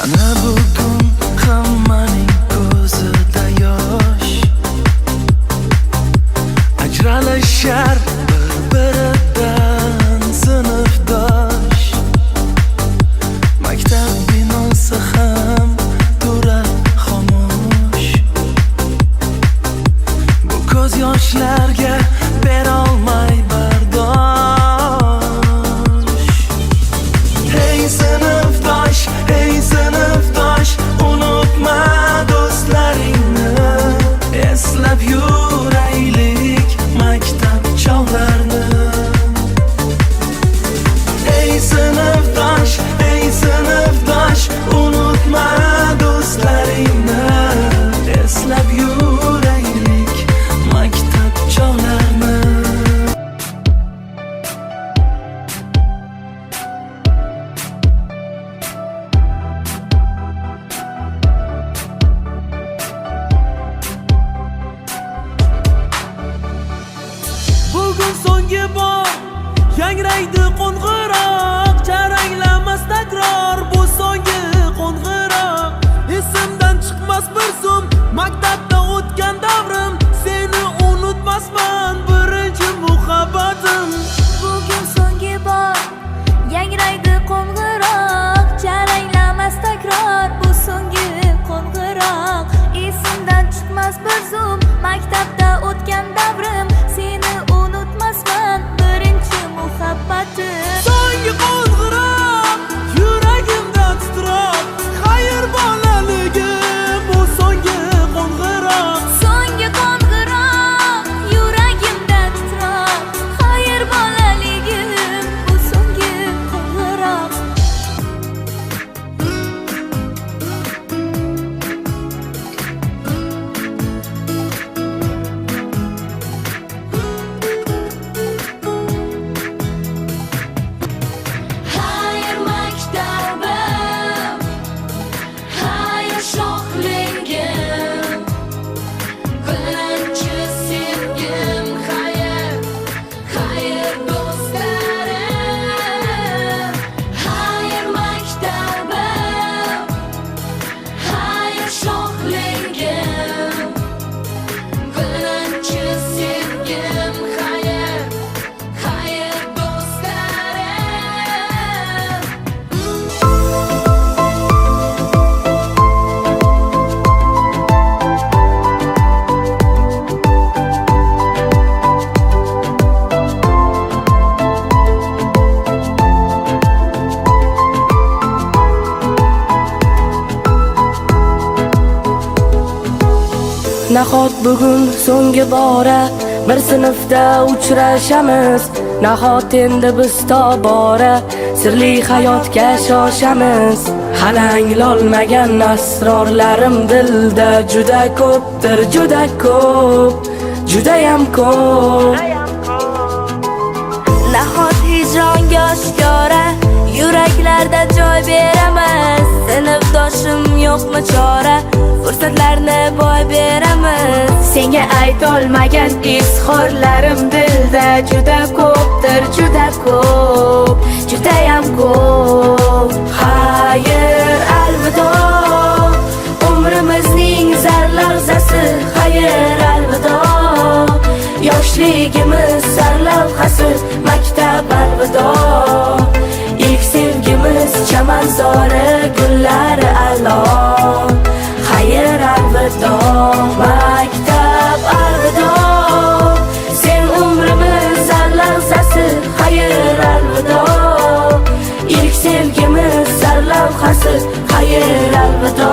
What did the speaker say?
Ana bugun hammaning ko'zida yosh, ajralishar bir-biridan sinfdosh. Maktab binosi ham turar xomush. Bu ko'z yoshlarga berolmay bardosh. Hey sinfdosh, hey sinfdosh, unutma do'stlaringni, eslab yuraylik maktab chog'larini. Hey sinfdosh, unutma do'stlaringni, eslab yuraylik maktab chog'larini. Bugun so'nggi bor yangraydi qo'ng'iroq, charanglamas takror bu so'nggi qo'ng'iroq. Esimdan chiqmas bir zum maktabda o'tgan davrim, seni unutmasman birinchi muhabbatim. Bugun so'nggi bor yangraydi qo'ng'iroq, charanglamas takror bu so'nggi qo'ng'iroq. Esimdan chiqmas bir zum maktabda o'tgan davrim, seni unutmasman birinchi muhabbatim. So'nggi qo'ng'iroq yuragimda titroq, xayr bolaligim bu so'nggi qo'ng'iroq. So'nggi qo'ng'iroq yuragimda titroq, xayr bolaligim bu so'nggi qo'ng'iroq. Xayr maktabim, xayr shohligim, birinchi sevgim, xayr, xayr do'stlarim. Xayr maktabim, xayr shohligim, birinchi sevgim, xayr, xayr do'stlarim. Nahot bugun so'nggi bora bir sinfda uchrashamiz, nahot endi biz tobora sirli hayotga shoshamiz. Hali anglolmagan asrorlarim dilda juda ko'pdir, juda ko'p, judayam ko'p. Nahot hijronga oshkora yuraklarda joy beramiz, sinfdoshim yo'qmi chora, fursatlarni boy beramiz. Senga aytolmagan izhorlarim dilda juda ko'pdir, juda ko'p, judayam ko'p. Xayr, alvido, umrimizning zar lahzasi, xayr, alvido. Yoshligimiz sarlavhasi, maktab alvido. İlk sevgimiz chamanzori, gullari a'lo. Xayr, alvido, maktab alvido. Sen umrimiz zar lahzasi, xayr, alvido. İlk sevgimiz zar lavhasi, xayr, alvido.